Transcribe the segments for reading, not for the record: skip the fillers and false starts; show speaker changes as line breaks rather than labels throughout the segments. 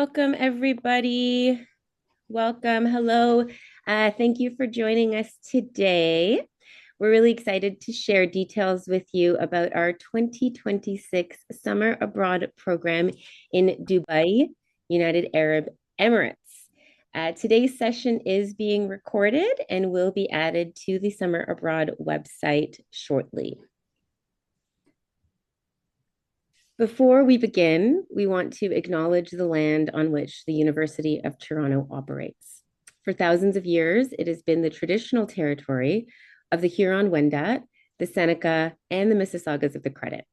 Welcome, everybody. Welcome. Hello. Thank you for joining us today. We're really excited to share details with you about our 2026 Summer Abroad program in Dubai, United Arab Emirates. Today's session is being recorded and will be added to the Summer Abroad website shortly. Before we begin, we want to acknowledge the land on which the University of Toronto operates. For thousands of years, it has been the traditional territory of the Huron-Wendat, the Seneca, and the Mississaugas of the Credit.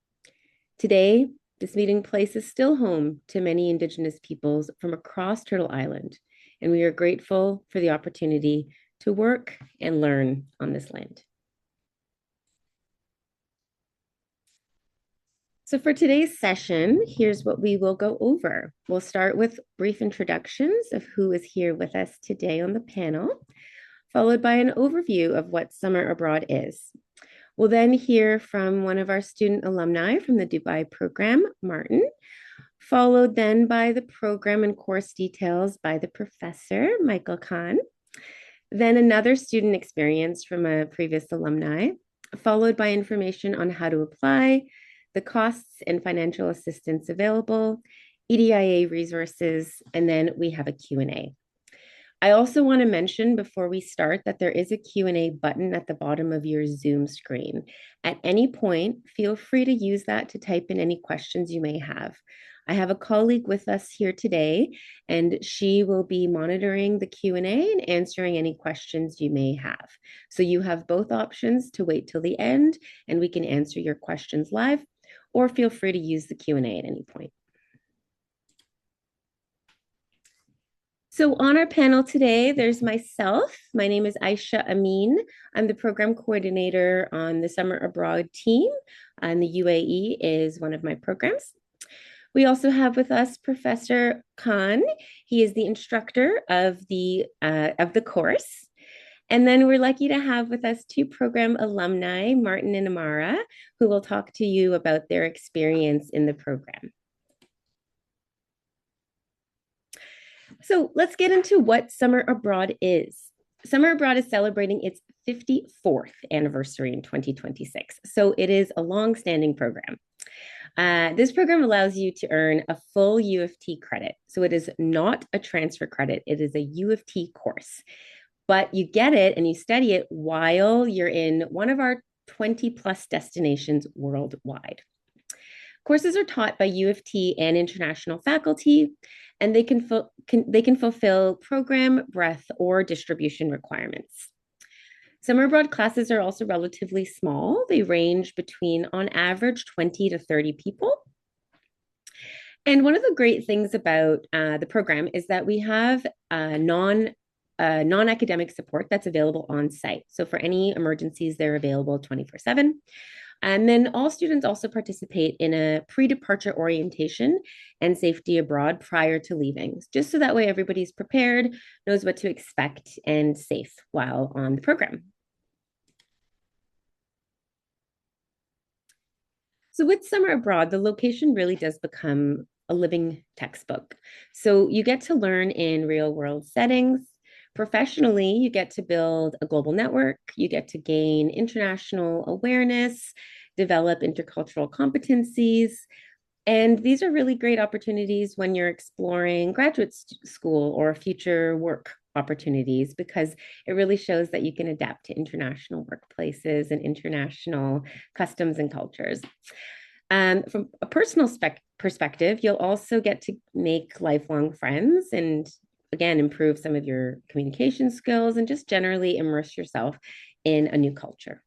Today, this meeting place is still home to many Indigenous peoples from across Turtle Island, and we are grateful for the opportunity to work and learn on this land. So for today's session, here's what we will go over. We'll start with brief introductions of who is here with us today on the panel, followed by an overview of what Summer Abroad is. We'll then hear from one of our student alumni from the Dubai program, Martin, followed then by the program and course details by the professor, Michael Khan, then another student experience from a previous alumni, followed by information on how to apply, the costs and financial assistance available, EDIA resources, and then we have a Q&A. I also want to mention before we start that there is a Q&A button at the bottom of your Zoom screen. At any point, feel free to use that to type in any questions you may have. I have a colleague with us here today, and she will be monitoring the Q&A and answering any questions you may have. So you have both options to wait till the end, and we can answer your questions live, or feel free to use the Q&A at any point. So on our panel today, there's myself. My name is Aisha Amin. I'm the program coordinator on the Summer Abroad team, and the UAE is one of my programs. We also have with us Professor Khan. He is the instructor of the course. And then we're lucky to have with us two program alumni, Martin and Amara, who will talk to you about their experience in the program. So let's get into what Summer Abroad is. Summer Abroad is celebrating its 54th anniversary in 2026. So it is a long-standing program. This program allows you to earn a full U of T credit. So it is not a transfer credit. It is a U of T course. But you get it and you study it while you're in one of our 20 plus destinations worldwide. Courses are taught by U of T and international faculty, and they can fulfill program, breadth, or distribution requirements. Summer abroad classes are also relatively small. They range between, on average, 20 to 30 people. And one of the great things about the program is that we have non-academic support that's available on site. So for any emergencies, they're available 24/7. And then all students also participate in a pre-departure orientation and safety abroad prior to leaving, just so that way everybody's prepared, knows what to expect, and safe while on the program. So with Summer Abroad, the location really does become a living textbook. So you get to learn in real world settings. Professionally, you get to build a global network, you get to gain international awareness, develop intercultural competencies. And these are really great opportunities when you're exploring graduate school or future work opportunities, because it really shows that you can adapt to international workplaces and international customs and cultures. From a personal perspective, you'll also get to make lifelong friends and again, improve some of your communication skills and just generally immerse yourself in a new culture.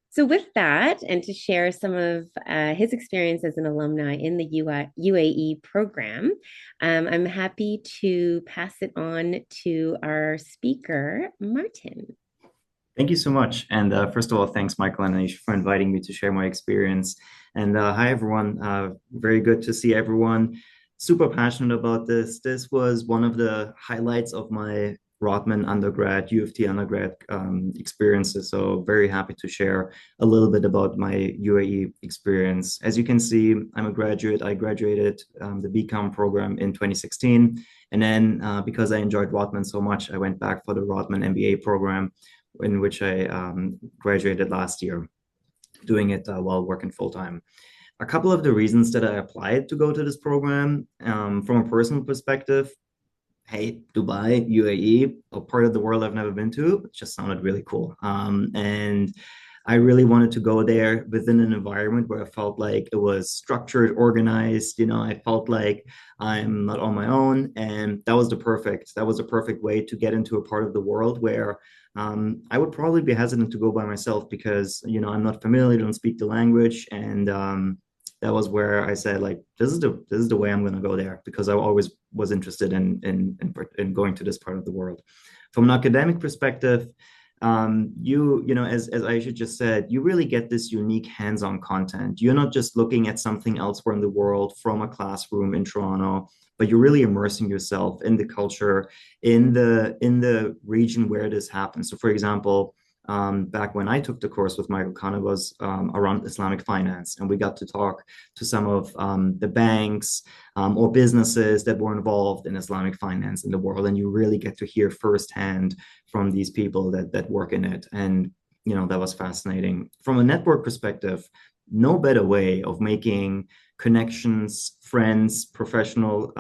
So with that, and to share some of his experience as an alumni in the UAE program, I'm happy to pass it on to our speaker, Martin.
Thank you so much. And first of all, thanks, Michael and Aisha, for inviting me to share my experience. And hi, everyone. Very good to see everyone. Super passionate about this. This was one of the highlights of my Rotman undergrad, U of T undergrad experiences. So very happy to share a little bit about my UAE experience. As you can see, I'm a graduate. I graduated the BCom program in 2016. And then because I enjoyed Rotman so much, I went back for the Rotman MBA program, in which I graduated last year, doing it while working full time. A couple of the reasons that I applied to go to this program, from a personal perspective, hey, Dubai, UAE, a part of the world I've never been to, it just sounded really cool. And I really wanted to go there within an environment where I felt like it was structured, organized. I felt like I'm not on my own, and that was the perfect way to get into a part of the world where I would probably be hesitant to go by myself because I'm not familiar, don't speak the language, and that was where I said, like, this is the way I'm going to go there, because I always was interested in going to this part of the world. From an academic perspective, as Aisha just said, you really get this unique hands-on content. You're not just looking at something elsewhere in the world from a classroom in Toronto, but you're really immersing yourself in the culture, in the region where this happens. So, for example, back when I took the course with Michael Khan, it was around Islamic finance, and we got to talk to some of the banks or businesses that were involved in Islamic finance in the world, and you really get to hear firsthand from these people that work in it, and that was fascinating. From a network perspective, no better way of making connections, friends, professional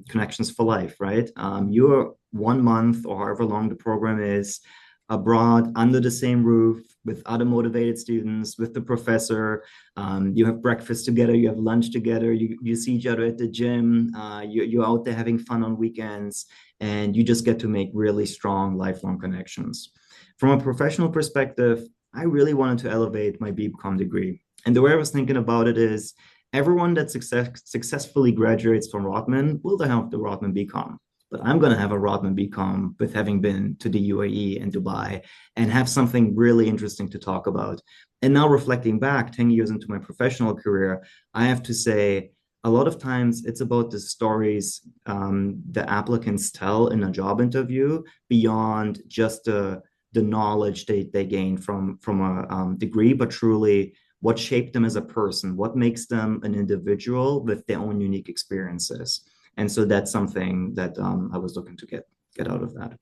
connections for life, right? You're 1 month or however long the program is abroad under the same roof with other motivated students, with the professor. You have breakfast together, you have lunch together, you see each other at the gym, you're out there having fun on weekends, and you just get to make really strong lifelong connections. From a professional perspective, I really wanted to elevate my BCom degree. And the way I was thinking about it is everyone that successfully graduates from Rotman will have the Rotman BCom, but I'm going to have a Rotman BCom with having been to the UAE and Dubai and have something really interesting to talk about. And now reflecting back 10 years into my professional career, I have to say a lot of times it's about the stories the applicants tell in a job interview beyond just the knowledge they gain from a degree, but truly what shaped them as a person, what makes them an individual with their own unique experiences. And so that's something that I was looking to get out of that.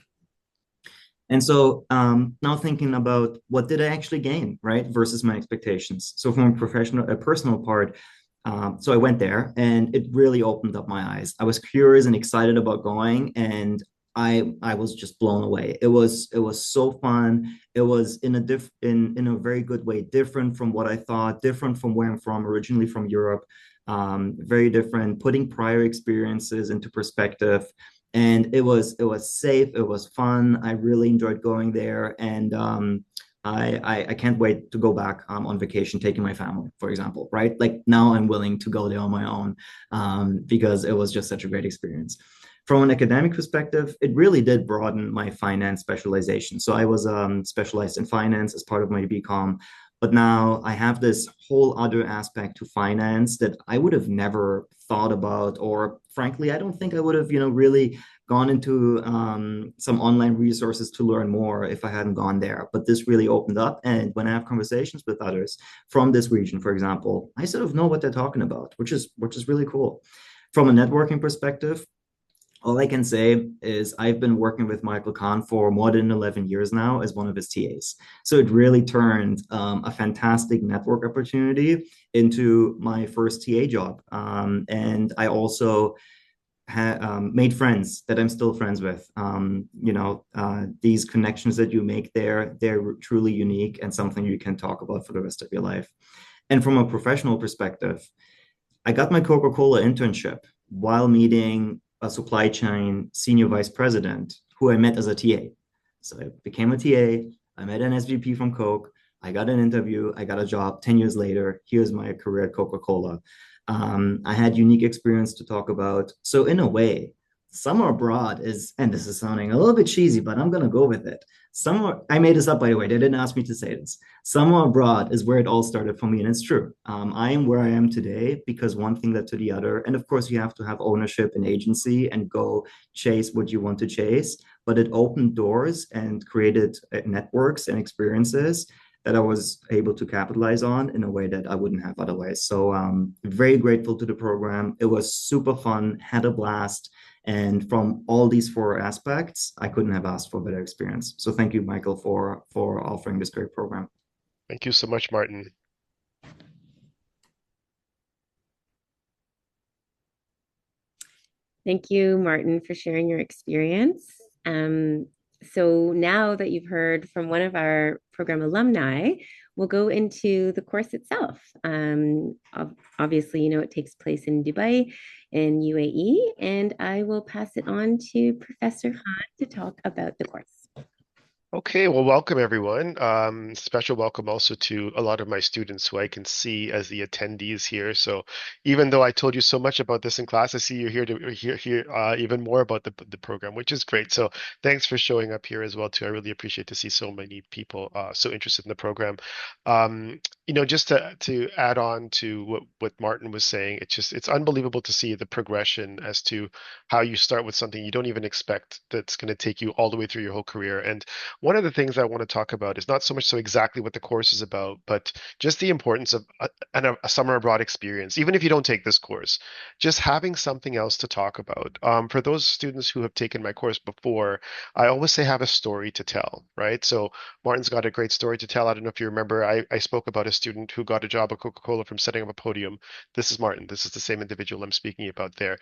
And so now thinking about what did I actually gain, right, versus my expectations. So from a personal part, so I went there and it really opened up my eyes. I was curious and excited about going, and I was just blown away. It was so fun. It was in a very good way, different from what I thought, different from where I'm from, originally from Europe. Very different, putting prior experiences into perspective. And it was safe, it was fun. I really enjoyed going there. And I can't wait to go back on vacation, taking my family, for example, right? Like now I'm willing to go there on my own because it was just such a great experience. From an academic perspective, it really did broaden my finance specialization. So I was specialized in finance as part of my BCom, but now I have this whole other aspect to finance that I would have never thought about, or frankly, I don't think I would have, really gone into some online resources to learn more if I hadn't gone there. But this really opened up. And when I have conversations with others from this region, for example, I sort of know what they're talking about, which is really cool. From a networking perspective, all I can say is I've been working with Michael Kahn for more than 11 years now as one of his TAs. So it really turned a fantastic network opportunity into my first TA job. And I also made friends that I'm still friends with. These connections that you make there, they're truly unique and something you can talk about for the rest of your life. And from a professional perspective, I got my Coca-Cola internship while meeting a supply chain senior vice president who I met as a TA. So I became a TA. I met an SVP from Coke. I got an interview. I got a job. 10 years later, here's my career at Coca-Cola. I had unique experience to talk about. So in a way, summer abroad is, and this is sounding a little bit cheesy, but I'm going to go with it. I made this up, by the way. They didn't ask me to say this. Summer abroad is where it all started for me, and it's true. I am where I am today because one thing led to the other. And of course, you have to have ownership and agency and go chase what you want to chase. but it opened doors and created networks and experiences that I was able to capitalize on in a way that I wouldn't have otherwise. So very grateful to the program. It was super fun, had a blast. And from all these four aspects, I couldn't have asked for a better experience. So thank you, Michael, for offering this great program.
Thank you so much, Martin.
Thank you, Martin, for sharing your experience. So now that you've heard from one of our program alumni, we'll go into the course itself. Obviously, it takes place in Dubai in UAE, and I will pass it on to Professor Khan to talk about the course.
Okay, well, welcome everyone. Special welcome also to a lot of my students who I can see as the attendees here. So even though I told you so much about this in class, I see you're here to hear even more about the program, which is great. So thanks for showing up here as well too. I really appreciate to see so many people so interested in the program. Just to add on to what Martin was saying, it's unbelievable to see the progression as to how you start with something you don't even expect that's going to take you all the way through your whole career. And one of the things I want to talk about is not so much so exactly what the course is about, but just the importance of a summer abroad experience. Even if you don't take this course, just having something else to talk about. For those students who have taken my course before, I always say have a story to tell, right? So Martin's got a great story to tell. I don't know if you remember, I spoke about a student who got a job at Coca-Cola from setting up a podium. This is Martin. This is the same individual I'm speaking about there.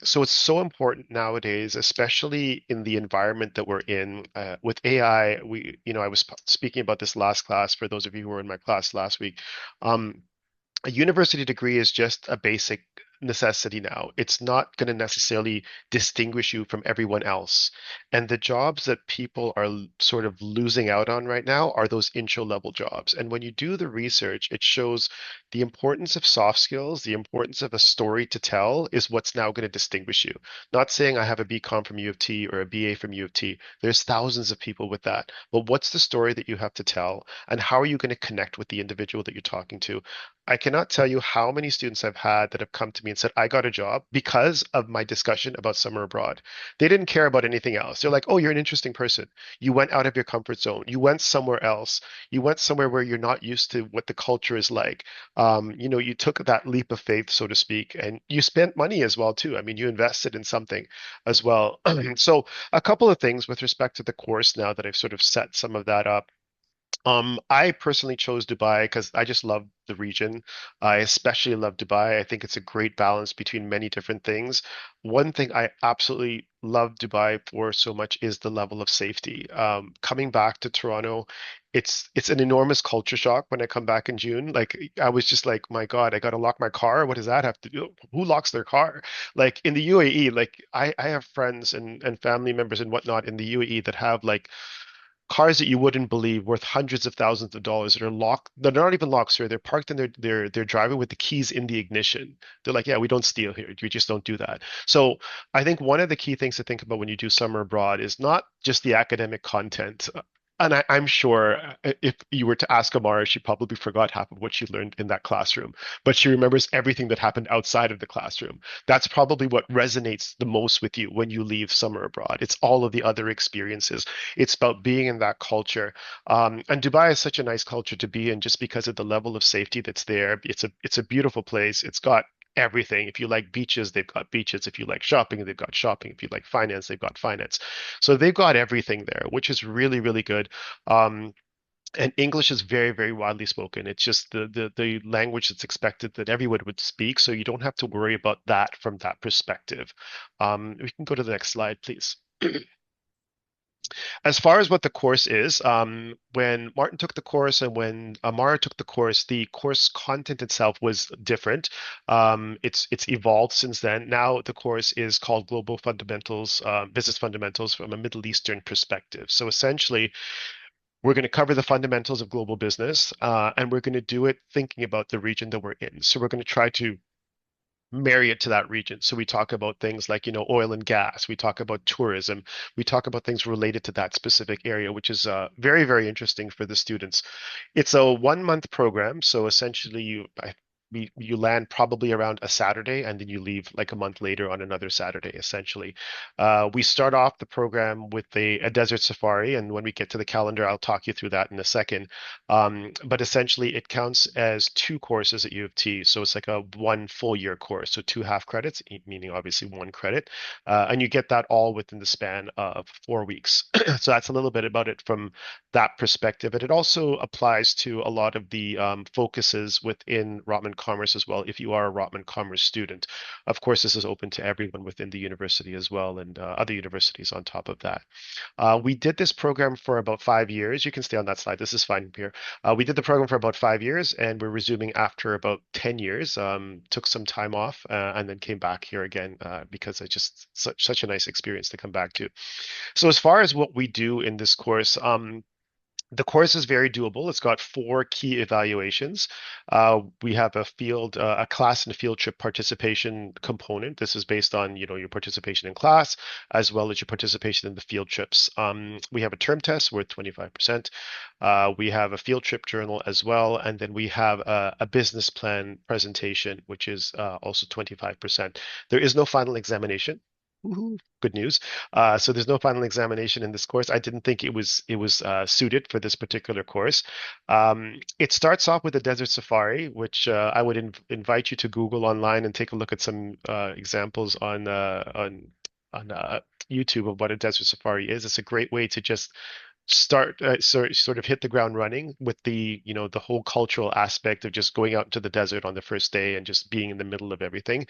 So it's so important nowadays, especially in the environment that we're in with AI. I was speaking about this last class for those of you who were in my class last week. A university degree is just a basic necessity now. It's not going to necessarily distinguish you from everyone else. And the jobs that people are sort of losing out on right now are those intro level jobs. And when you do the research, it shows the importance of soft skills, the importance of a story to tell is what's now going to distinguish you. Not saying I have a BCom from U of T or a BA from U of T. There's thousands of people with that. But what's the story that you have to tell? And how are you going to connect with the individual that you're talking to? I cannot tell you how many students I've had that have come to me and said, I got a job because of my discussion about summer abroad. They didn't care about anything else. They're like, oh, you're an interesting person. You went out of your comfort zone. You went somewhere else. You went somewhere where you're not used to what the culture is like. You took that leap of faith, so to speak, and you spent money as well, too. I mean, you invested in something as well. So a couple of things with respect to the course now that I've sort of set some of that up. I personally chose Dubai because I just love the region. I especially love Dubai. I think it's a great balance between many different things. One thing I absolutely love Dubai for so much is the level of safety. Coming back to Toronto, it's an enormous culture shock when I come back in June. Like I was just like, my God, I got to lock my car. What does that have to do? Who locks their car? Like in the UAE, like I have friends and family members and whatnot in the UAE that have like cars that you wouldn't believe worth hundreds of thousands of dollars that are locked. They're not even locked, sir. They're parked in their driveway with the keys in the ignition. They're like, yeah, we don't steal here. We just don't do that. So I think one of the key things to think about when you do summer abroad is not just the academic content. And I'm sure if you were to ask Amara, she probably forgot half of what she learned in that classroom, but she remembers everything that happened outside of the classroom. That's probably what resonates the most with you when you leave summer abroad. It's all of the other experiences. It's about being in that culture. And Dubai is such a nice culture to be in just because of the level of safety that's there. It's a beautiful place. It's got everything. If you like beaches, they've got beaches. If you like shopping, they've got shopping. If you like finance, they've got finance. So they've got everything there, which is really, really good. Um, and English is very, very widely spoken. It's just the language that's expected that everyone would speak, so you don't have to worry about that from that perspective. We can go to the next slide, please. As far as what the course is, when Martin took the course and when Amara took the course content itself was different. It's evolved since then. Now the course is called Global Fundamentals, Business Fundamentals from a Middle Eastern perspective. So essentially, we're going to cover the fundamentals of global business, and we're going to do it thinking about the region that we're in. So we're going to try to marry it to that region. So we talk about things like, oil and gas. We talk about tourism. We talk about things related to that specific area, which is very, very interesting for the students. It's a 1 month program. So essentially, you land probably around a Saturday, and then you leave like a month later on another Saturday, essentially. We start off the program with a desert safari, and when we get to the calendar, I'll talk you through that in a second. But essentially, it counts as two courses at U of T, so it's like a one full year course, so two half credits, meaning obviously one credit, and you get that all within the span of 4 weeks. So that's a little bit about it from that perspective. And it also applies to a lot of the focuses within Rotman Commerce as well, if you are a Rotman Commerce student. Of course, this is open to everyone within the university as well, and other universities on top of that. We did this program for about 5 years. You can stay on that slide. This is fine here. We did the program for about 5 years, and we're resuming after about 10 years. Took some time off and then came back here again because it's just such a nice experience to come back to. So as far as what we do in this course, the course is very doable. It's got four key evaluations. We have a class and field trip participation component. This is based on, your participation in class as well as your participation in the field trips. We have a term test worth 25%. We have a field trip journal as well, and then we have a business plan presentation, which is also 25%. There is no final examination. Woohoo, good news. So there's no final examination in this course. I didn't think it was suited for this particular course. It starts off with a desert safari, which I would invite you to Google online and take a look at some examples on YouTube of what a desert safari is. It's a great way to just start sort of hit the ground running with the whole cultural aspect of just going out into the desert on the first day and just being in the middle of everything.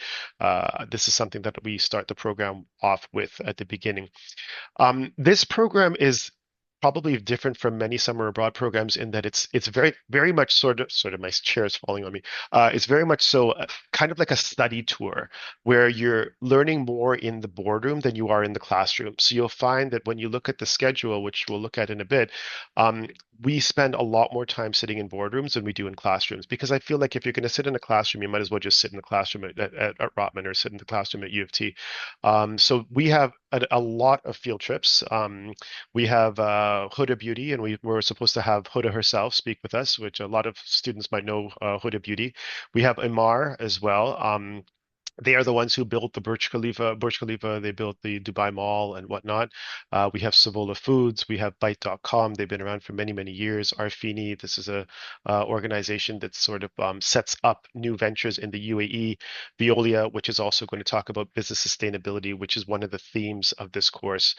This is something that we start the program off with at the beginning. This program is probably different from many summer abroad programs in that it's very very much sort of my chair is falling on me. It's very much so kind of like a study tour where you're learning more in the boardroom than you are in the classroom. So you'll find that when you look at the schedule, which we'll look at in a bit, we spend a lot more time sitting in boardrooms than we do in classrooms, because I feel like if you're going to sit in a classroom, you might as well just sit in the classroom at Rotman or sit in the classroom at U of T. So we have a lot of field trips. We have Huda Beauty, and we're supposed to have Huda herself speak with us, which a lot of students might know Huda Beauty. We have Imar as well. They are the ones who built the Burj Khalifa. Burj Khalifa, they built the Dubai Mall and whatnot. We have Savola Foods. We have Byte.com. They've been around for many, many years. Arfini, this is a organization that sort of sets up new ventures in the UAE. Veolia, which is also going to talk about business sustainability, which is one of the themes of this course.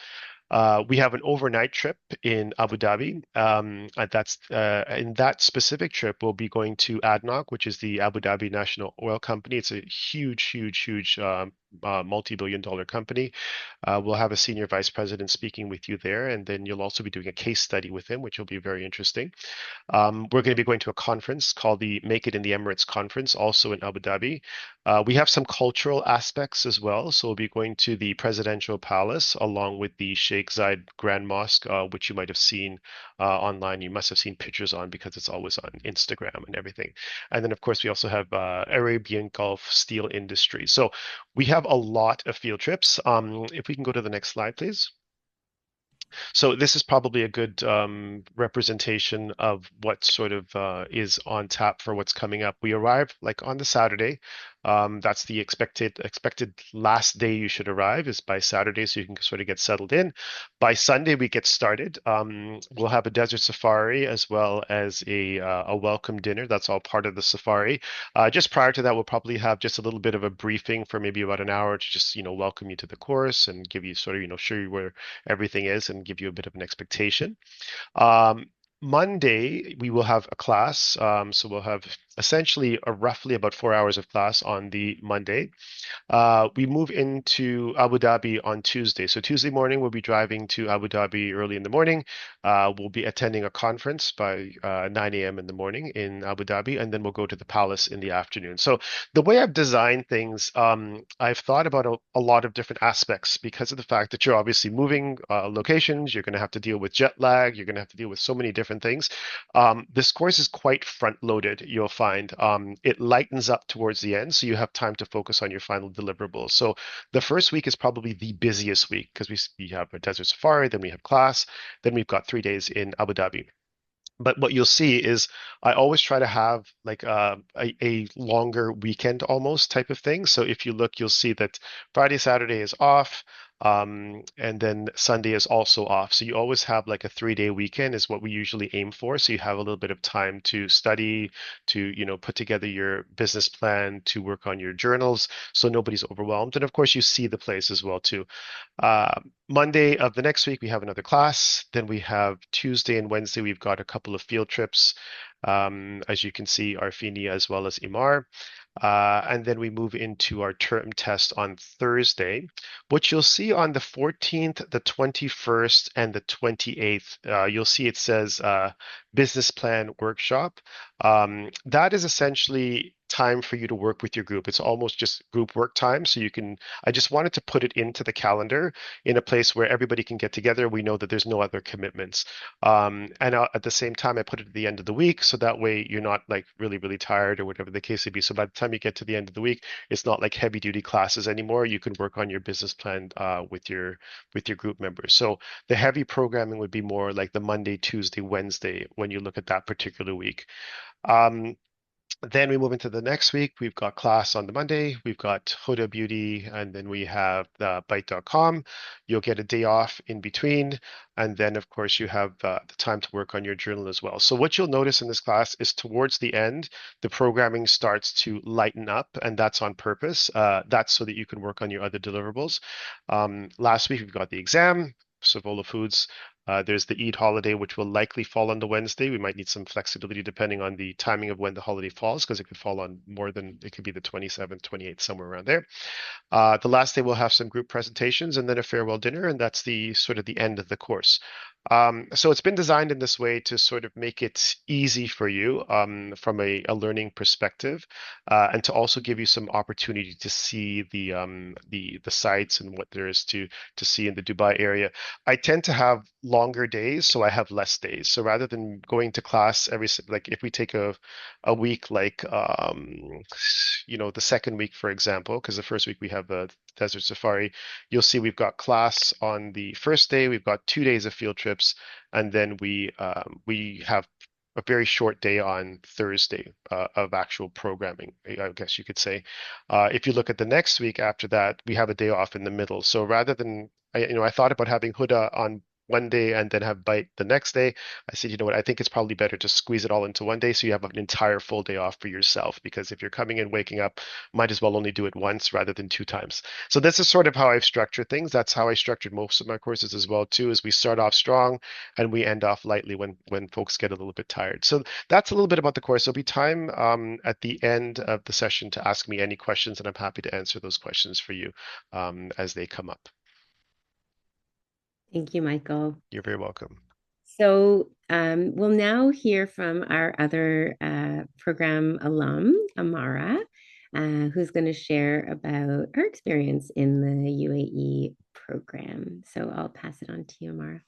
We have an overnight trip in Abu Dhabi. That's in that specific trip, we'll be going to ADNOC, which is the Abu Dhabi National Oil Company. It's a huge, huge, huge multi-billion-dollar company. We'll have a senior vice president speaking with you there, and then you'll also be doing a case study with him, which will be very interesting. We're going to be going to a conference called the Make It in the Emirates Conference, also in Abu Dhabi. We have some cultural aspects as well. So we'll be going to the Presidential Palace along with the Sheikh Zayed Grand Mosque, which you might have seen online. You must have seen pictures on because it's always on Instagram and everything. And then, of course, we also have Arabian Gulf Steel Industry. So we have a lot of field trips. If we can go to the next slide, please. So this is probably a good representation of what sort of is on tap for what's coming up. We arrive like on the Saturday. That's the expected last day you should arrive is by Saturday, so you can sort of get settled in. By Sunday, we get started. We'll have a desert safari as well as a welcome dinner. That's all part of the safari. Just prior to that, we'll probably have just a little bit of a briefing for maybe about an hour to just welcome you to the course and give you sort of show you where everything is and give you a bit of an expectation. Monday, we will have a class. So we'll have essentially roughly about 4 hours of class on the Monday. We move into Abu Dhabi on Tuesday. So Tuesday morning, we'll be driving to Abu Dhabi early in the morning. We'll be attending a conference by 9 a.m. in the morning in Abu Dhabi, and then we'll go to the palace in the afternoon. So the way I've designed things, I've thought about a lot of different aspects because of the fact that you're obviously moving locations. You're going to have to deal with jet lag. You're going to have to deal with so many different things. This course is quite front-loaded, you'll find. It lightens up towards the end, so you have time to focus on your final deliverables. So the first week is probably the busiest week because we have a desert safari, then we have class, then we've got 3 days in Abu Dhabi. But what you'll see is I always try to have like a longer weekend almost type of thing. So if you look, you'll see that Friday, Saturday is off, and then Sunday is also off. So you always have like a 3-day weekend is what we usually aim for. So you have a little bit of time to study, to, put together your business plan, to work on your journals, so nobody's overwhelmed. And of course, you see the place as well too. Uh, Monday of the next week, we have another class. Then we have Tuesday and Wednesday, we've got a couple of field trips. As you can see, Arfini as well as Imar. And then we move into our term test on Thursday. What you'll see on the 14th, the 21st, and the 28th, you'll see it says business plan workshop. That is essentially time for you to work with your group. It's almost just group work time. So I just wanted to put it into the calendar in a place where everybody can get together. We know that there's no other commitments. And at the same time, I put it at the end of the week. So that way you're not like really, really tired or whatever the case may be. So by the time you get to the end of the week, it's not like heavy duty classes anymore. You can work on your business plan with your group members. So the heavy programming would be more like the Monday, Tuesday, Wednesday when you look at that particular week. Then we move into the next week. We've got class on the Monday. We've got Huda Beauty, and then we have Byte.com. You'll get a day off in between. And then, of course, you have the time to work on your journal as well. So what you'll notice in this class is towards the end, the programming starts to lighten up, and that's on purpose. That's so that you can work on your other deliverables. Last week, we've got the exam, Savola Foods. There's the Eid holiday, which will likely fall on the Wednesday. We might need some flexibility depending on the timing of when the holiday falls, because it could fall on more than, it could be the 27th, 28th, somewhere around there. The last day we'll have some group presentations and then a farewell dinner, and that's the sort of the end of the course. So it's been designed in this way to sort of make it easy for you from a learning perspective, and to also give you some opportunity to see the sites and what there is to see in the Dubai area. I tend to have longer days, so I have less days. So rather than going to class like if we take a week like the second week, for example, because the first week we have the Desert Safari, you'll see we've got class on the first day, we've got 2 days of field trips, and then we have a very short day on Thursday of actual programming, I guess you could say. If you look at the next week after that, we have a day off in the middle. So rather than, I thought about having Huda on one day and then have Byte the next day. I said, you know what, I think it's probably better to squeeze it all into one day so you have an entire full day off for yourself, because if you're coming in, waking up, might as well only do it once rather than 2 times. So this is sort of how I've structured things. That's how I structured most of my courses as well too, is we start off strong and we end off lightly when folks get a little bit tired. So that's a little bit about the course. There'll be time at the end of the session to ask me any questions, and I'm happy to answer those questions for you as they come up.
Thank you, Michael.
You're very welcome.
So we'll now hear from our other program alum, Amara, who's going to share about her experience in the UAE program. So I'll pass it on to you, Amara.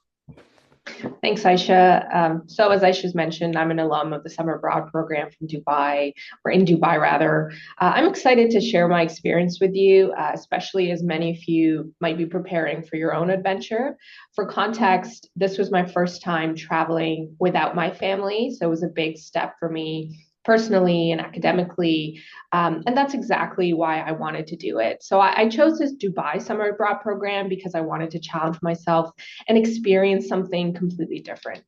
Thanks, Aisha. So as Aisha's mentioned, I'm an alum of the Summer Abroad program from Dubai, or in Dubai rather. I'm excited to share my experience with you, especially as many of you might be preparing for your own adventure. For context, this was my first time traveling without my family, so it was a big step for me personally and academically. And that's exactly why I wanted to do it. So I chose this Dubai Summer Abroad program because I wanted to challenge myself and experience something completely different.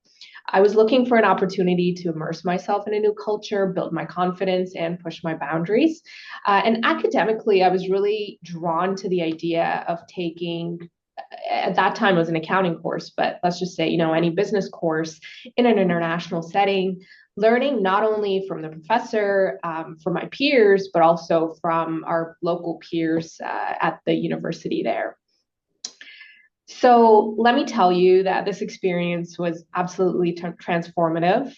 I was looking for an opportunity to immerse myself in a new culture, build my confidence, and push my boundaries. And academically, I was really drawn to the idea of taking, at that time it was an accounting course, but let's just say, any business course in an international setting, learning not only from the professor, from my peers, but also from our local peers at the university there. So let me tell you that this experience was absolutely transformative.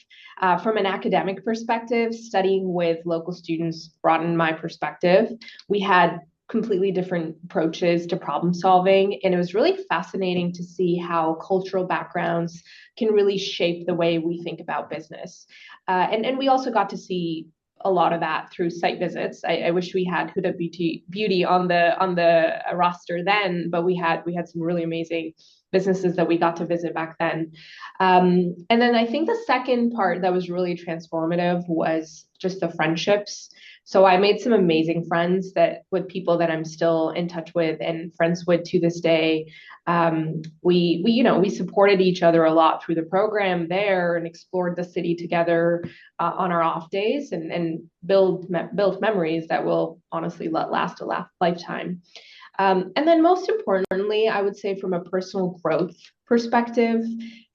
From an academic perspective, studying with local students broadened my perspective. We had completely different approaches to problem solving, and it was really fascinating to see how cultural backgrounds can really shape the way we think about business. And we also got to see a lot of that through site visits. I wish we had Huda Beauty on the roster then, but we had some really amazing businesses that we got to visit back then. And then I think the second part that was really transformative was just the friendships. So I made some amazing friends that with people that I'm still in touch with and friends with to this day. We supported each other a lot through the program there and explored the city together on our off days and built memories that will honestly last a lifetime. And then most importantly, I would say from a personal growth perspective,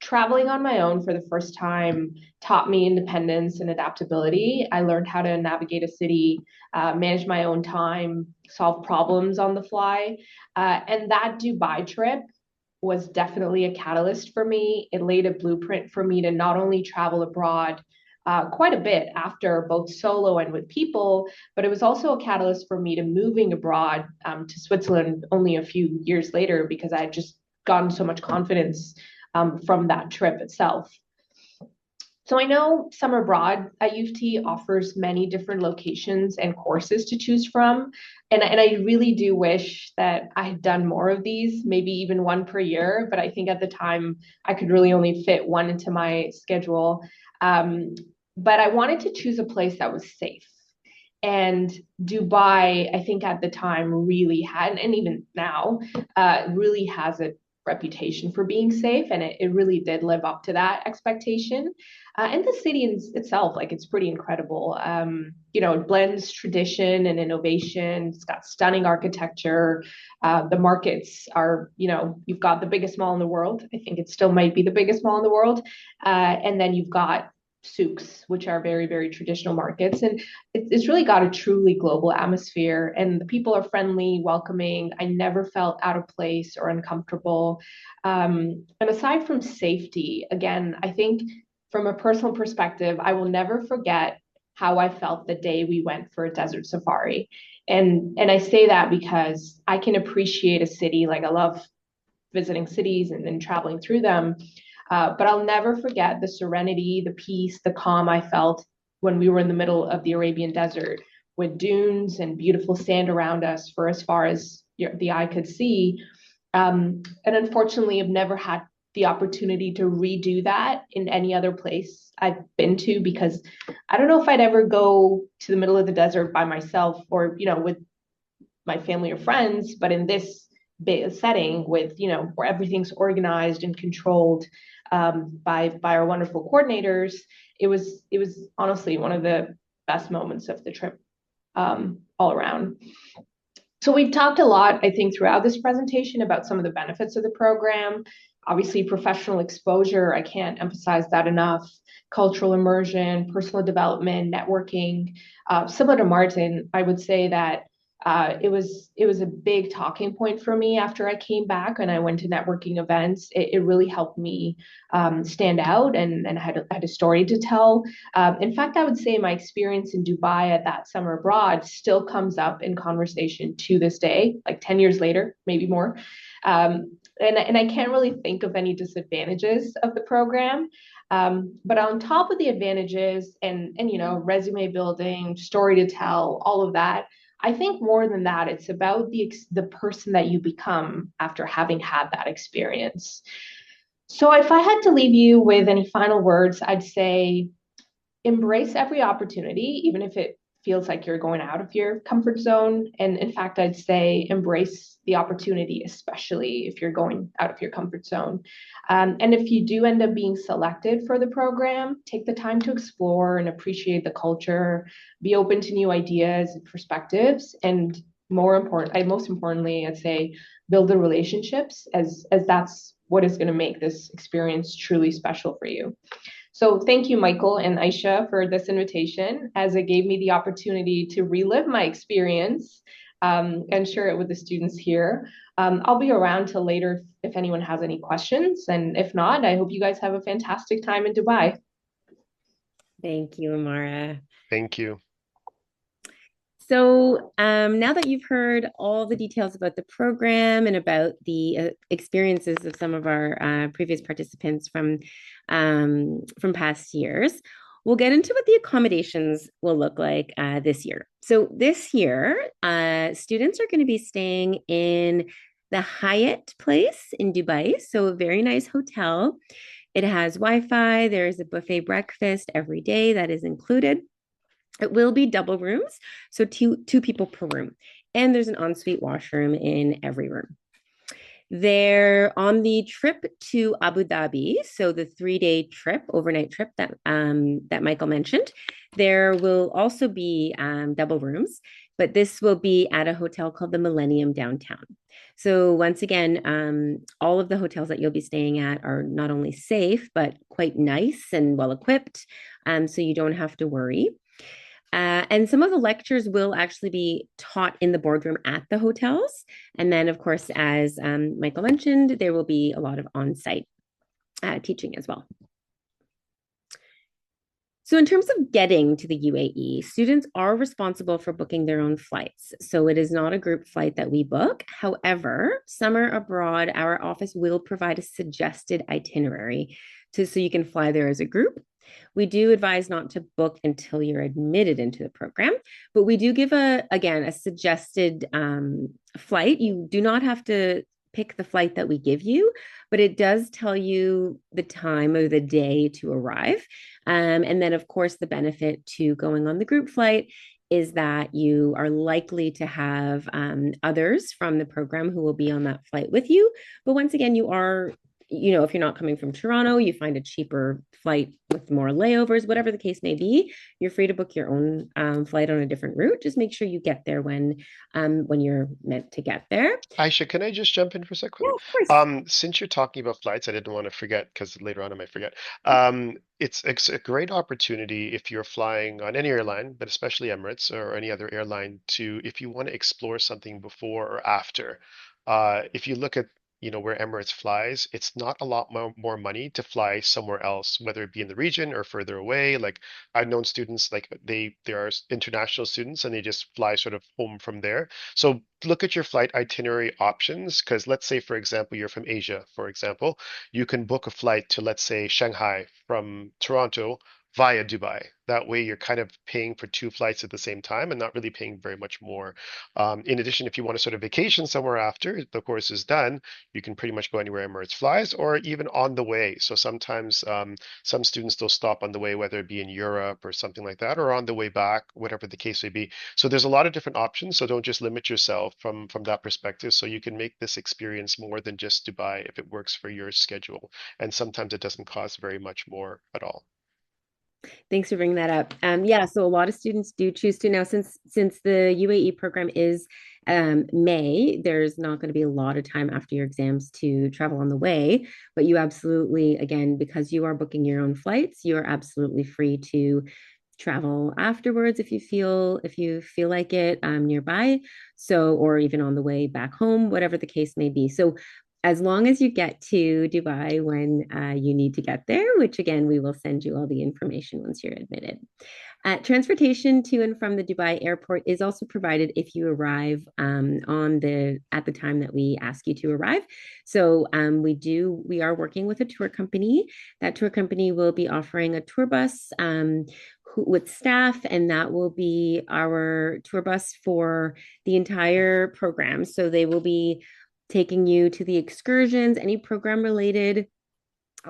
traveling on my own for the first time taught me independence and adaptability. I learned how to navigate a city, manage my own time, solve problems on the fly. And that Dubai trip was definitely a catalyst for me. It laid a blueprint for me to not only travel abroad quite a bit after both solo and with people, but it was also a catalyst for me to moving abroad to Switzerland only a few years later because I had just gotten so much confidence from that trip itself. So I know Summer Abroad at U of T offers many different locations and courses to choose from. And I really do wish that I had done more of these, maybe even one per year. But I think at the time I could really only fit one into my schedule. Um, but I wanted to choose a place that was safe. And Dubai, I think at the time really had, and even now, really has a reputation for being safe. And it really did live up to that expectation. And the city itself, like it's pretty incredible. It blends tradition and innovation. It's got stunning architecture. The markets are, you've got the biggest mall in the world. I think it still might be the biggest mall in the world. And then you've got souks, which are very, very traditional markets. And it's really got a truly global atmosphere. And the people are friendly, welcoming. I never felt out of place or uncomfortable. And aside from safety, again, I think from a personal perspective, I will never forget how I felt the day we went for a desert safari. And I say that because I can appreciate a city. Like I love visiting cities and traveling through them. But I'll never forget the serenity, the peace, the calm I felt when we were in the middle of the Arabian desert with dunes and beautiful sand around us for as far as the eye could see. And unfortunately, I've never had the opportunity to redo that in any other place I've been to because I don't know if I'd ever go to the middle of the desert by myself or, with my family or friends, but in this setting with, where everything's organized and controlled by our wonderful coordinators, it was honestly one of the best moments of the trip all around. So we've talked a lot, I think, throughout this presentation about some of the benefits of the program. Obviously, professional exposure, I can't emphasize that enough. Cultural immersion, personal development, networking. Similar to Martin, I would say that it was a big talking point for me after I came back and I went to networking events. It really helped me stand out and had a story to tell. In fact, I would say my experience in Dubai at that summer abroad still comes up in conversation to this day, like 10 years later, maybe more. And I can't really think of any disadvantages of the program. But on top of the advantages and resume building, story to tell, all of that, I think more than that, it's about the person that you become after having had that experience. So if I had to leave you with any final words, I'd say embrace every opportunity, even if it feels like you're going out of your comfort zone. And in fact, I'd say embrace the opportunity, especially if you're going out of your comfort zone. And if you do end up being selected for the program, take the time to explore and appreciate the culture, be open to new ideas and perspectives, and most importantly, I'd say build the relationships as that's what is going to make this experience truly special for you. So thank you, Michael and Aisha, for this invitation, as it gave me the opportunity to relive my experience and share it with the students here. I'll be around till later if anyone has any questions. And if not, I hope you guys have a fantastic time in Dubai.
Thank you, Amara.
Thank you.
So now that you've heard all the details about the program and about the experiences of some of our previous participants from past years, we'll get into what the accommodations will look like this year. So this year, students are going to be staying in the Hyatt place in Dubai. So a very nice hotel. It has Wi-Fi. There's a buffet breakfast every day that is included. It will be double rooms, so two people per room. And there's an ensuite washroom in every room. They're on the trip to Abu Dhabi, so the 3-day trip, overnight trip that Michael mentioned. There will also be double rooms, but this will be at a hotel called the Millennium downtown. So once again, all of the hotels that you'll be staying at are not only safe but quite nice and well equipped, so you don't have to worry. And some of the lectures will actually be taught in the boardroom at the hotels. And then, of course, as Michael mentioned, there will be a lot of on-site teaching as well. So in terms of getting to the UAE, students are responsible for booking their own flights. So it is not a group flight that we book. However, summer abroad, our office will provide a suggested itinerary so you can fly there as a group. We do advise not to book until you're admitted into the program, but we do give again, a suggested flight. You do not have to pick the flight that we give you, but it does tell you the time of the day to arrive. And then, of course, the benefit to going on the group flight is that you are likely to have others from the program who will be on that flight with you. But once again, you are, if you're not coming from Toronto, you find a cheaper flight with more layovers, whatever the case may be, you're free to book your own flight on a different route. Just make sure you get there when you're meant to get there.
Aisha, can I just jump in for a second?
Yeah, of course.
Since you're talking about flights, I didn't want to forget because later on I might forget. It's a great opportunity if you're flying on any airline, but especially Emirates or any other airline, if you want to explore something before or after. If you look at where Emirates flies, it's not a lot more money to fly somewhere else, whether it be in the region or further away. Like I've known students, like there are international students and they just fly sort of home from there. So look at your flight itinerary options, because let's say, for example, you're from Asia, for example, you can book a flight to, let's say, Shanghai from Toronto via Dubai. That way, you're kind of paying for two flights at the same time and not really paying very much more. In addition, if you want to sort of vacation somewhere after the course is done, you can pretty much go anywhere Emirates flies or even on the way. So sometimes some students will stop on the way, whether it be in Europe or something like that, or on the way back, whatever the case may be. So there's a lot of different options. So don't just limit yourself from that perspective. So you can make this experience more than just Dubai if it works for your schedule. And sometimes it doesn't cost very much more at all.
Thanks for bringing that up. Yeah, so a lot of students do choose to now, since the UAE program is May, there's not going to be a lot of time after your exams to travel on the way, but you absolutely, again, because you are booking your own flights, you're absolutely free to travel afterwards if you feel like it nearby, so, or even on the way back home, whatever the case may be. So as long as you get to Dubai when you need to get there, which again, we will send you all the information once you're admitted. Transportation to and from the Dubai airport is also provided if you arrive at the time that we ask you to arrive. So we are working with a tour company. That tour company will be offering a tour bus with staff, and that will be our tour bus for the entire program. So they will be taking you to the excursions, any program related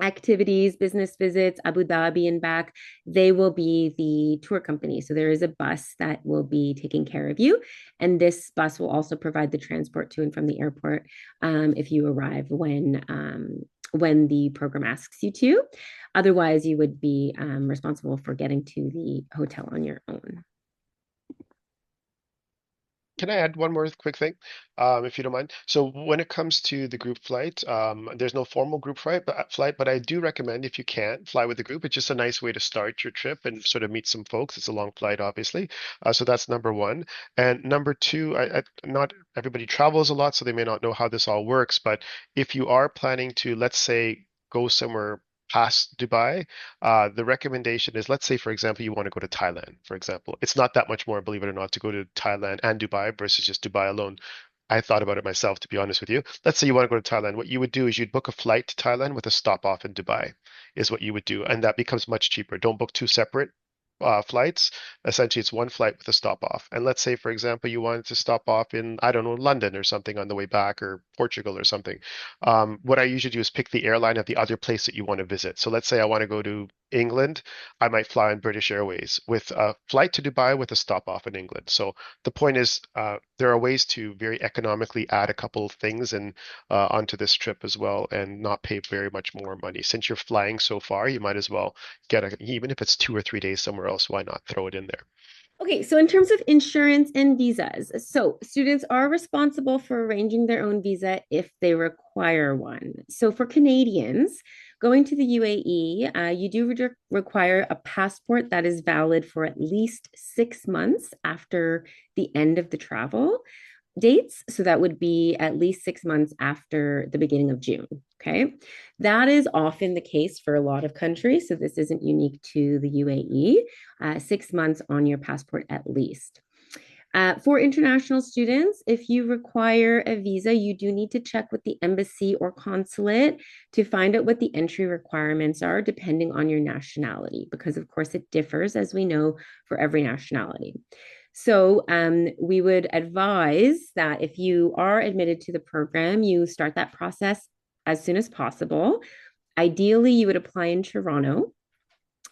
activities, business visits, Abu Dhabi and back. They will be the tour company. So there is a bus that will be taking care of you. And this bus will also provide the transport to and from the airport if you arrive when the program asks you to. Otherwise, you would be responsible for getting to the hotel on your own.
Can I add one more quick thing, if you don't mind? So when it comes to the group flight, there's no formal group flight, but I do recommend if you can fly with the group. It's just a nice way to start your trip and sort of meet some folks. It's a long flight, obviously. So that's number one. And number two, not everybody travels a lot, so they may not know how this all works. But if you are planning to, let's say, go somewhere past Dubai, the recommendation is, let's say, for example, you want to go to Thailand, for example. It's not that much more, believe it or not, to go to Thailand and Dubai versus just Dubai alone. I thought about it myself, to be honest with you. Let's say you want to go to Thailand. What you would do is you'd book a flight to Thailand with a stop off in Dubai, is what you would do. And that becomes much cheaper. Don't book two separate flights. Essentially, it's one flight with a stop off. And let's say, for example, you wanted to stop off in, I don't know, London or something on the way back, or Portugal or something. What I usually do is pick the airline of the other place that you want to visit. So let's say I want to go to England, I might fly on British Airways with a flight to Dubai with a stop off in England. So the point is, there are ways to very economically add a couple of things and onto this trip as well, and not pay very much more money. Since you're flying so far, you might as well get even if it's 2 or 3 days somewhere else, why not throw it in there?
Okay, so in terms of insurance and visas, so students are responsible for arranging their own visa if they require one. So for Canadians going to the UAE, you do require a passport that is valid for at least 6 months after the end of the travel dates. So that would be at least 6 months after the beginning of June. Okay. That is often the case for a lot of countries. So this isn't unique to the UAE. 6 months on your passport at least. For international students, if you require a visa, you do need to check with the embassy or consulate to find out what the entry requirements are, depending on your nationality, because of course it differs, as we know, for every nationality. So we would advise that if you are admitted to the program, you start that process as soon as possible. Ideally, you would apply in Toronto.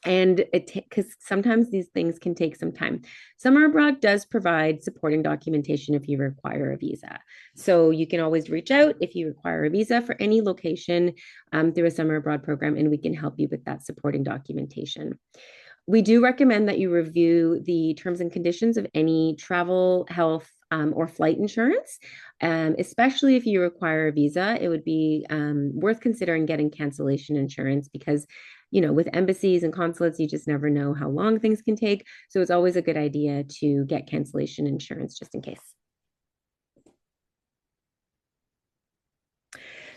And because sometimes these things can take some time. Summer Abroad does provide supporting documentation if you require a visa. So you can always reach out if you require a visa for any location through a Summer Abroad program, and we can help you with that supporting documentation. We do recommend that you review the terms and conditions of any travel, health, or flight insurance, especially if you require a visa. It would be worth considering getting cancellation insurance because, with embassies and consulates, you just never know how long things can take. So it's always a good idea to get cancellation insurance just in case.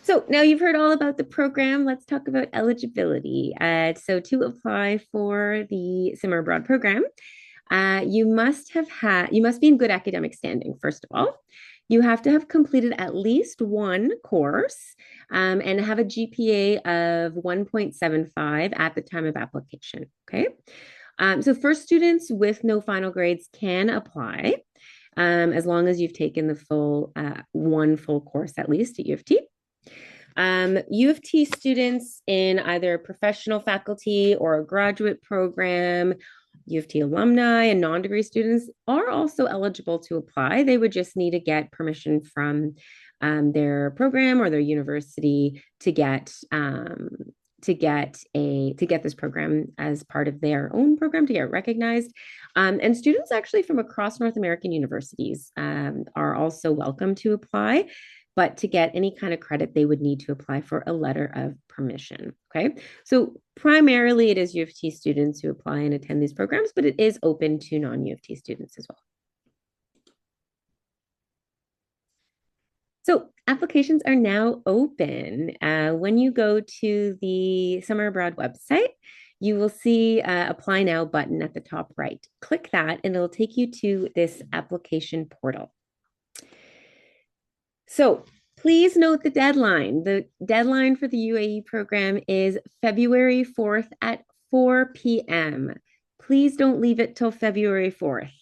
So now you've heard all about the program. Let's talk about eligibility. So to apply for the Summer Abroad program, you must be in good academic standing, first of all. You have to have completed at least one course and have a GPA of 1.75 at the time of application. Okay. So first students with no final grades can apply as long as you've taken the full one full course at least at U of T. U of T students in either professional faculty or a graduate program, U of T alumni and non-degree students are also eligible to apply. They would just need to get permission from their program or their university to get this program as part of their own program to get recognized. And students actually from across North American universities are also welcome to apply. But to get any kind of credit, they would need to apply for a letter of permission. Okay. So primarily it is U of T students who apply and attend these programs, but it is open to non-U of T students as well. So applications are now open. When you go to the Summer Abroad website, you will see apply now button at the top right. Click that and it'll take you to this application portal. So please note the deadline. The deadline for the UAE program is February 4th at 4 p.m. Please don't leave it till February 4th.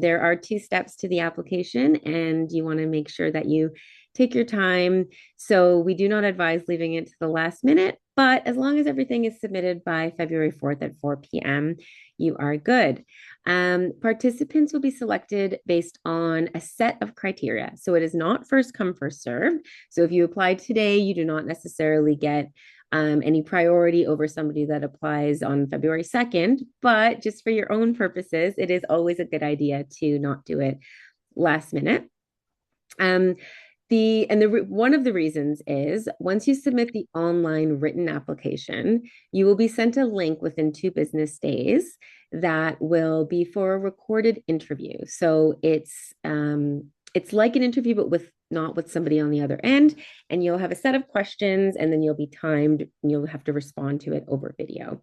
There are 2 steps to the application, and you want to make sure that you take your time. So we do not advise leaving it to the last minute, but as long as everything is submitted by February 4th at 4 p.m., you are good. Participants will be selected based on a set of criteria. So it is not first come, first served. So if you apply today, you do not necessarily get any priority over somebody that applies on February 2nd. But just for your own purposes, it is always a good idea to not do it last minute. One of the reasons is once you submit the online written application, you will be sent a link within 2 business days that will be for a recorded interview. So it's like an interview, but not with somebody on the other end. And you'll have a set of questions, and then you'll be timed, and you'll have to respond to it over video.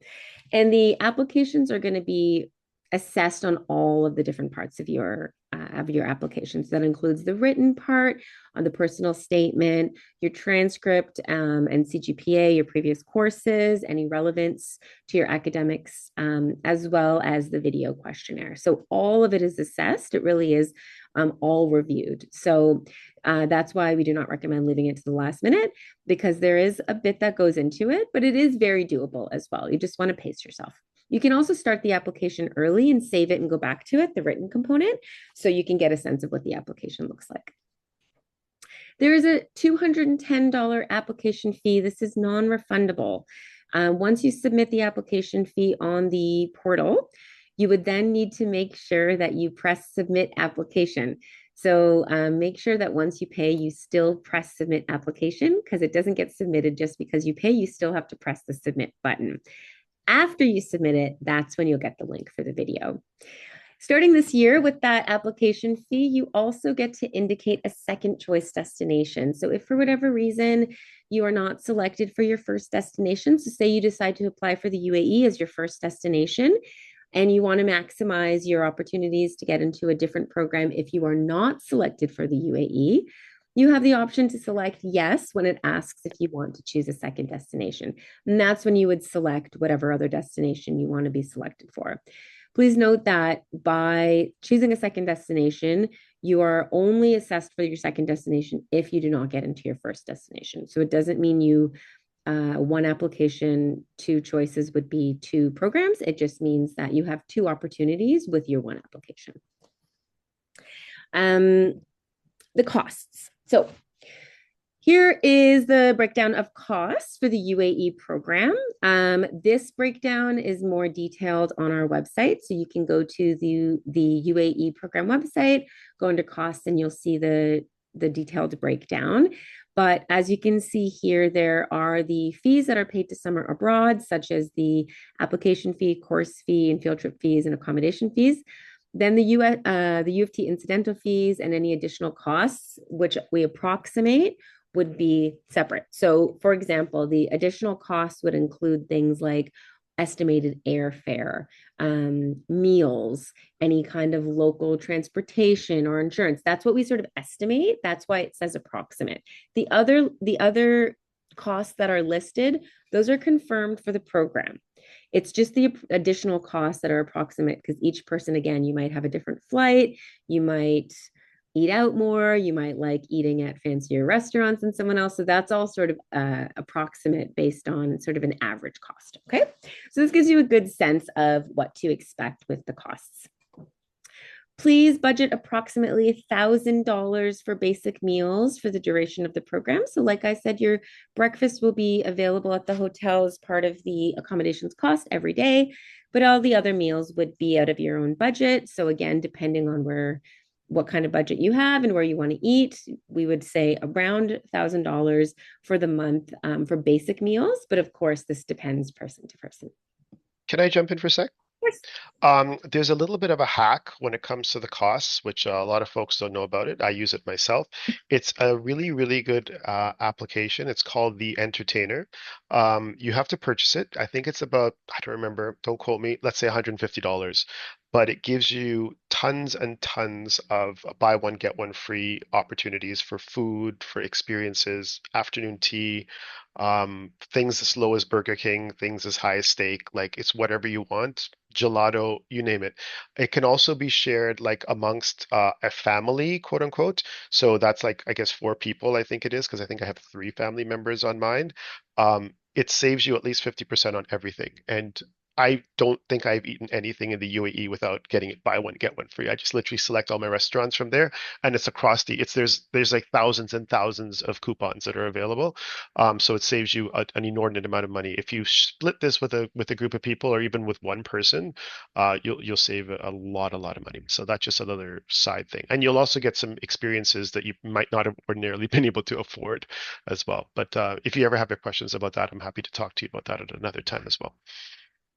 And the applications are going to be assessed on all of the different parts of your application. So that includes the written part, on the personal statement, your transcript and CGPA, your previous courses, any relevance to your academics, as well as the video questionnaire. So all of it is assessed. It really is all reviewed. So that's why we do not recommend leaving it to the last minute, because there is a bit that goes into it, but it is very doable as well. You just want to pace yourself. You can also start the application early and save it and go back to it, the written component, so you can get a sense of what the application looks like. There is a $210 application fee. This is non-refundable. Once you submit the application fee on the portal, you would then need to make sure that you press submit application. So make sure that once you pay, you still press submit application, because it doesn't get submitted just because you pay. You still have to press the submit button. After you submit it, that's when you'll get the link for the video. Starting this year with that application fee, you also get to indicate a second choice destination. So if for whatever reason you are not selected for your first destination, so say you decide to apply for the UAE as your first destination, and you want to maximize your opportunities to get into a different program if you are not selected for the UAE, you have the option to select yes when it asks if you want to choose a second destination. And that's when you would select whatever other destination you want to be selected for. Please note that by choosing a second destination, you are only assessed for your second destination if you do not get into your first destination. So it doesn't mean you one application, two choices would be two programs. It just means that you have two opportunities with your one application. The costs. So here is the breakdown of costs for the UAE program. This breakdown is more detailed on our website. So you can go to the UAE program website, go under costs, and you'll see the detailed breakdown. But as you can see here, there are the fees that are paid to summer abroad, such as the application fee, course fee, and field trip fees and accommodation fees. Then the U of T incidental fees and any additional costs, which we approximate, would be separate. So, for example, the additional costs would include things like estimated airfare, meals, any kind of local transportation or insurance. That's what we sort of estimate. That's why it says approximate. The other costs that are listed, those are confirmed for the program. It's just the additional costs that are approximate, because each person, again, you might have a different flight, you might eat out more, you might like eating at fancier restaurants than someone else. So that's all sort of approximate based on sort of an average cost. Okay. So this gives you a good sense of what to expect with the costs. Please budget approximately $1,000 for basic meals for the duration of the program. So like I said, your breakfast will be available at the hotel as part of the accommodations cost every day, but all the other meals would be out of your own budget. So again, depending on what kind of budget you have and where you want to eat, we would say around $1,000 for the month for basic meals. But of course, this depends person to person.
Can I jump in for a sec?
Yes.
There's a little bit of a hack when it comes to the costs, which a lot of folks don't know about it. I use it myself. It's a really, really good application. It's called The Entertainer. You have to purchase it. I think it's about, I don't remember, don't quote me, let's say $150. But it gives you tons and tons of buy one, get one free opportunities for food, for experiences, afternoon tea, things as low as Burger King, things as high as steak, like it's whatever you want, gelato, you name it. It can also be shared like amongst a family, quote unquote. So that's like, I guess, 4 people, I think it is, because I think I have 3 family members on mine. It saves you at least 50% on everything. And I don't think I've eaten anything in the UAE without getting it buy one, get one free. I just literally select all my restaurants from there, and it's across there's like thousands and thousands of coupons that are available. So it saves you an inordinate amount of money. If you split this with a group of people or even with one person, you'll save a lot of money. So that's just another side thing, and you'll also get some experiences that you might not have ordinarily been able to afford as well. But if you ever have any questions about that, I'm happy to talk to you about that at another time as well.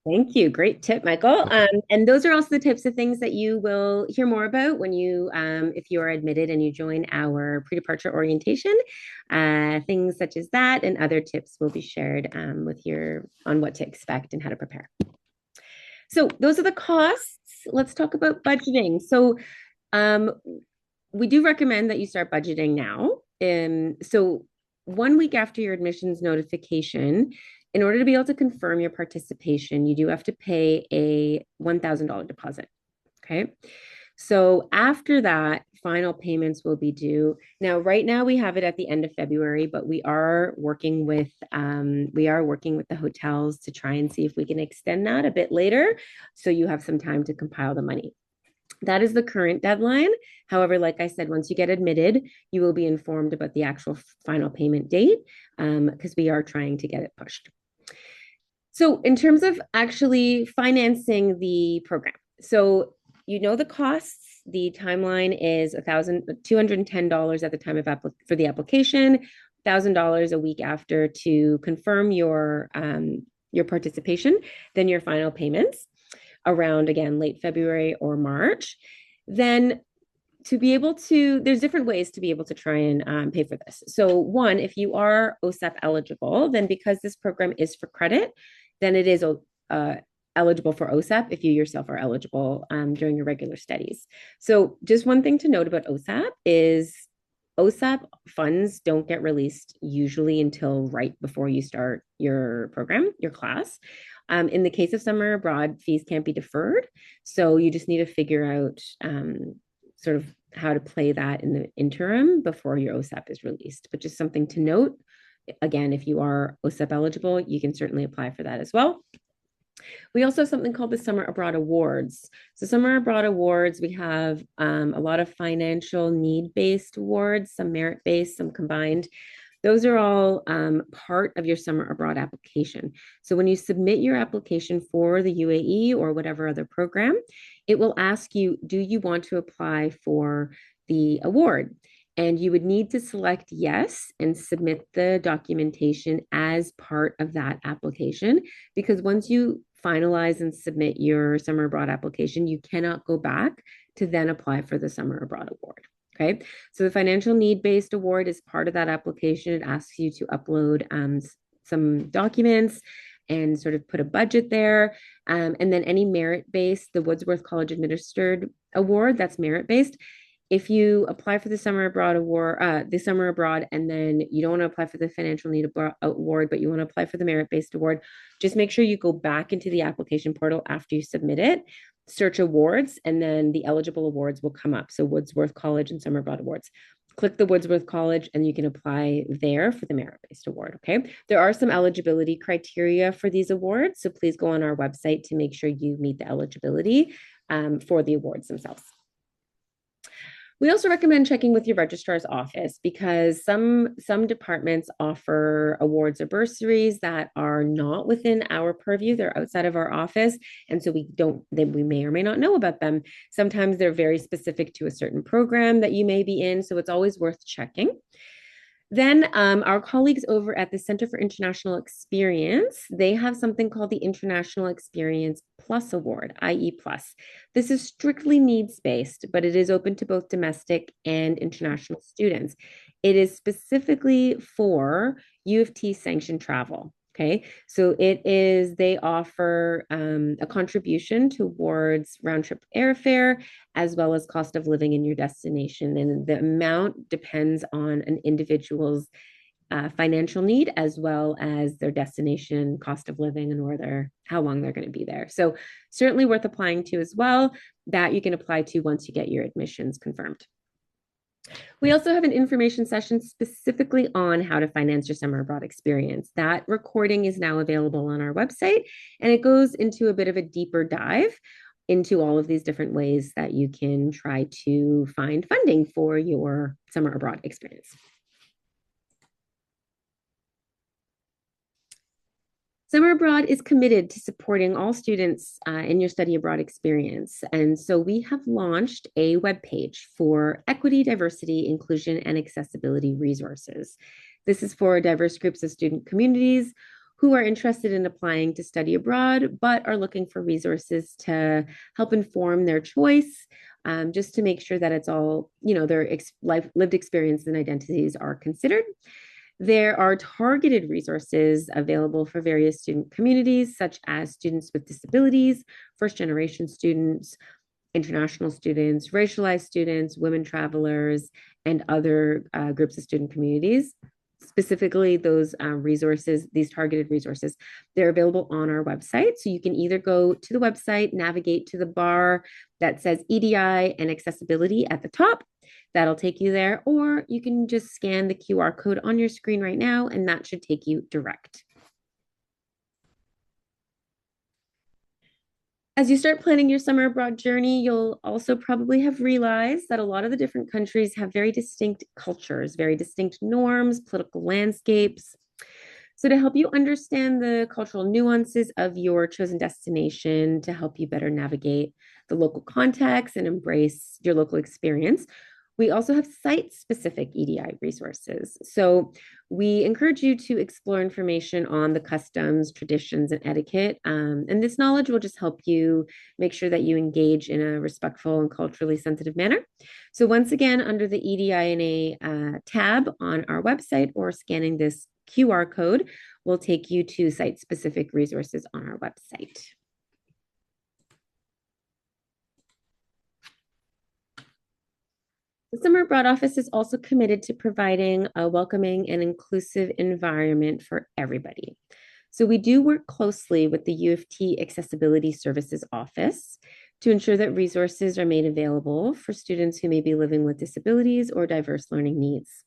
Thank you. Great tip, Michael. And those are also the types of things that you will hear more about when if you are admitted and you join our pre-departure orientation. Things such as that and other tips will be shared on what to expect and how to prepare. So those are the costs. let's talk about budgeting. So we do recommend that you start budgeting now. So 1 week after your admissions notification, in order to be able to confirm your participation, you do have to pay a $1,000 deposit. Okay. So after that, final payments will be due. Now, right now we have it at the end of February, but we are working with the hotels to try and see if we can extend that a bit later, so you have some time to compile the money. That is the current deadline. However, like I said, once you get admitted, you will be informed about the actual final payment date, because we are trying to get it pushed. So in terms of actually financing the program, so you know the costs. The timeline is $1,210 at the time of for the application, $1,000 a week after to confirm your participation, then your final payments around, again, late February or March. Then to be able to, there's different ways to be able to try and pay for this. So one, if you are OSAP eligible, then because this program is for credit, then it is eligible for OSAP if you yourself are eligible during your regular studies. So just one thing to note about OSAP is OSAP funds don't get released usually until right before you start your program, your class. In the case of summer abroad, fees can't be deferred. So you just need to figure out sort of how to play that in the interim before your OSAP is released. But just something to note, again, if you are OSAP eligible, you can certainly apply for that as well. We also have something called the Summer Abroad Awards. So Summer Abroad Awards, we have a lot of financial need-based awards, some merit-based, some combined. Those are all part of your summer abroad application. So when you submit your application for the UAE or whatever other program, it will ask you, do you want to apply for the award? And you would need to select yes and submit the documentation as part of that application, because once you finalize and submit your summer abroad application, you cannot go back to then apply for the summer abroad award. Okay, so the financial need-based award is part of that application. It asks you to upload some documents and sort of put a budget there. And then any merit-based, the Woodsworth College Administered Award, that's merit-based. If you apply for the summer abroad award, and then you don't want to apply for the financial need award, but you want to apply for the merit-based award, just make sure you go back into the application portal after you submit it, search awards, and then the eligible awards will come up. So Woodsworth College and Summer Abroad Awards. Click the Woodsworth College and you can apply there for the merit-based award, okay? There are some eligibility criteria for these awards, so please go on our website to make sure you meet the eligibility for the awards themselves. We also recommend checking with your registrar's office, because some departments offer awards or bursaries that are not within our purview. They're outside of our office. And so we may or may not know about them. Sometimes they're very specific to a certain program that you may be in. So it's always worth checking. Then our colleagues over at the Center for International Experience, they have something called the International Experience Plus Award, IE Plus. This is strictly needs-based, but it is open to both domestic and international students. It is specifically for U of T sanctioned travel. Okay, so they offer a contribution towards round trip airfare as well as cost of living in your destination. And the amount depends on an individual's financial need as well as their destination, cost of living, and how long they're going to be there. So certainly worth applying to as well, that you can apply to once you get your admissions confirmed. We also have an information session specifically on how to finance your summer abroad experience. That recording is now available on our website, and it goes into a bit of a deeper dive into all of these different ways that you can try to find funding for your summer abroad experience. Summer Abroad is committed to supporting all students in your study abroad experience. And so we have launched a webpage for equity, diversity, inclusion, and accessibility resources. This is for diverse groups of student communities who are interested in applying to study abroad, but are looking for resources to help inform their choice, just to make sure that it's all, their lived experience and identities are considered. There are targeted resources available for various student communities, such as students with disabilities, first-generation students, international students, racialized students, women travelers, and other groups of student communities. Specifically, those resources, these targeted resources, they're available on our website. So you can either go to the website, navigate to the bar that says EDI and accessibility at the top. That'll take you there, or you can just scan the QR code on your screen right now, and that should take you direct. As you start planning your summer abroad journey, you'll also probably have realized that a lot of the different countries have very distinct cultures, very distinct norms, political landscapes. So, to help you understand the cultural nuances of your chosen destination, to help you better navigate the local context and embrace your local experience, we also have site-specific EDI resources. So we encourage you to explore information on the customs, traditions, and etiquette. And this knowledge will just help you make sure that you engage in a respectful and culturally sensitive manner. So once again, under the EDINA tab on our website or scanning this QR code will take you to site-specific resources on our website. The Summer Abroad Office is also committed to providing a welcoming and inclusive environment for everybody. So we do work closely with the U of T Accessibility Services Office to ensure that resources are made available for students who may be living with disabilities or diverse learning needs.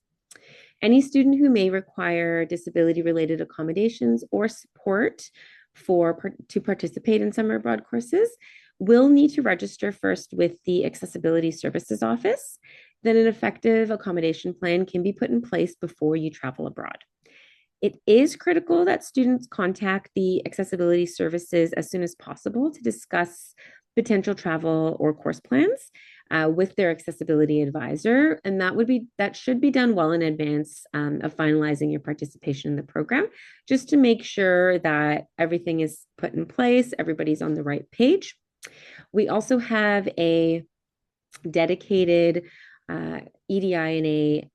Any student who may require disability-related accommodations or support to participate in summer abroad courses will need to register first with the Accessibility Services Office. Then an effective accommodation plan can be put in place before you travel abroad. It is critical that students contact the accessibility services as soon as possible to discuss potential travel or course plans with their accessibility advisor. And that should be done well in advance of finalizing your participation in the program, just to make sure that everything is put in place, everybody's on the right page. We also have a dedicated EDINA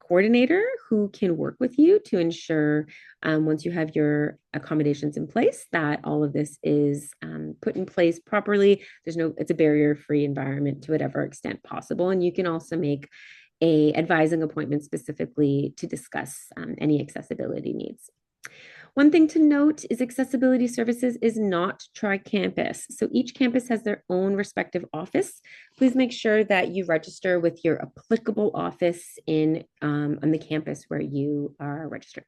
coordinator who can work with you to ensure once you have your accommodations in place that all of this is put in place properly. It's a barrier-free environment to whatever extent possible. And you can also make a advising appointment specifically to discuss any accessibility needs. One thing to note is accessibility services is not tri-campus. So each campus has their own respective office. Please make sure that you register with your applicable office on the campus where you are registered.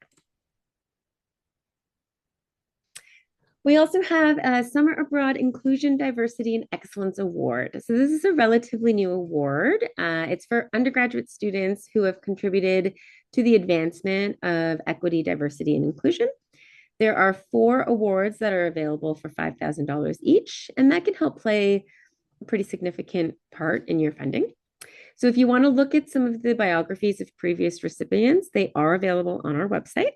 We also have a Summer Abroad Inclusion, Diversity, and Excellence Award. So this is a relatively new award. It's for undergraduate students who have contributed to the advancement of equity, diversity, and inclusion. There are 4 awards that are available for $5,000 each, and that can help play a pretty significant part in your funding. So if you want to look at some of the biographies of previous recipients, they are available on our website.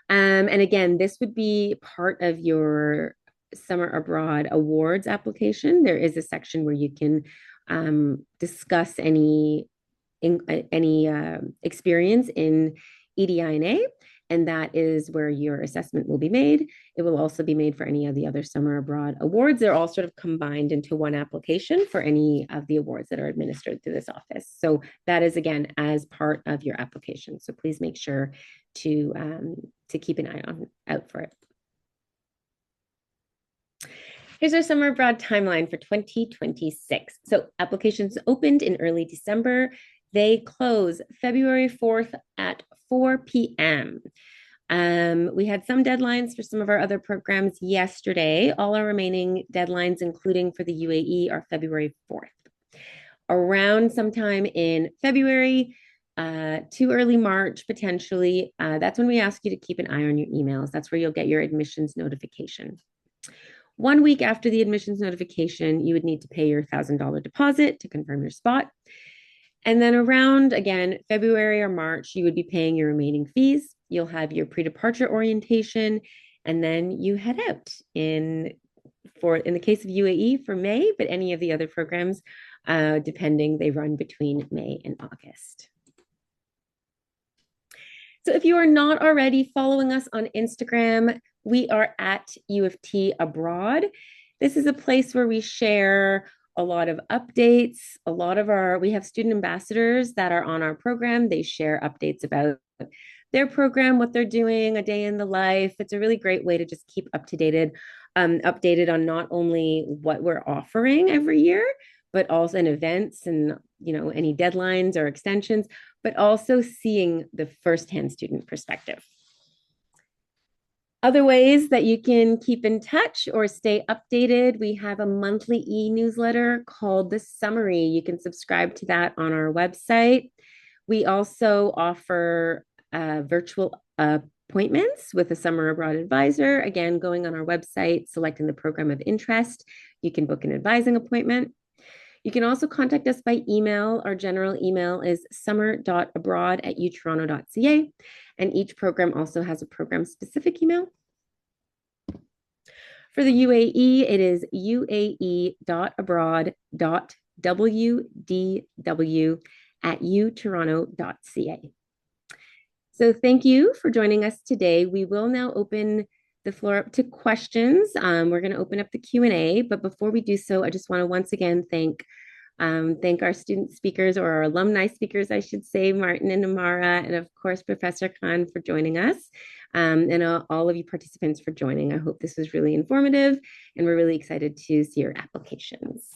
And again, this would be part of your Summer Abroad Awards application. There is a section where you can discuss any experience in EDINA, and that is where your assessment will be made. It will also be made for any of the other Summer Abroad awards. They're all sort of combined into one application for any of the awards that are administered through this office. So that is, again, as part of your application. So please make sure to keep an eye out for it. Here's our Summer Abroad timeline for 2026. So applications opened in early December. They close February 4th at 4 p.m. We had some deadlines for some of our other programs yesterday. All our remaining deadlines, including for the UAE, are February 4th. Around sometime in February to early March, potentially, that's when we ask you to keep an eye on your emails. That's where you'll get your admissions notification. 1 week after the admissions notification, you would need to pay your $1,000 deposit to confirm your spot. And then around, again, February or March, you would be paying your remaining fees. You'll have your pre-departure orientation, and then you head out in the case of UAE for May, but any of the other programs, depending, they run between May and August. So if you are not already following us on Instagram, we are at U of T Abroad. This is a place where we share a lot of updates. We have student ambassadors that are on our program. They share updates about their program, what they're doing, a day in the life. It's a really great way to just keep updated on not only what we're offering every year, but also in events and any deadlines or extensions, but also seeing the firsthand student perspective. Other ways that you can keep in touch or stay updated, we have a monthly e-newsletter called The Summary. You can subscribe to that on our website. We also offer virtual appointments with a summer abroad advisor. Again, going on our website, selecting the program of interest, you can book an advising appointment. You can also contact us by email. Our general email is summer.abroad@utoronto.ca, and each program also has a program-specific email. For the UAE, it is uae.abroad.wdw@utoronto.ca. So thank you for joining us today. We will now open the floor up to questions. We're going to open up the Q&A, but before we do so, I just want to once again thank our student speakers, or our alumni speakers, I should say, Martin and Amara, and of course, Professor Khan for joining us, and all of you participants for joining. I hope this was really informative, and we're really excited to see your applications.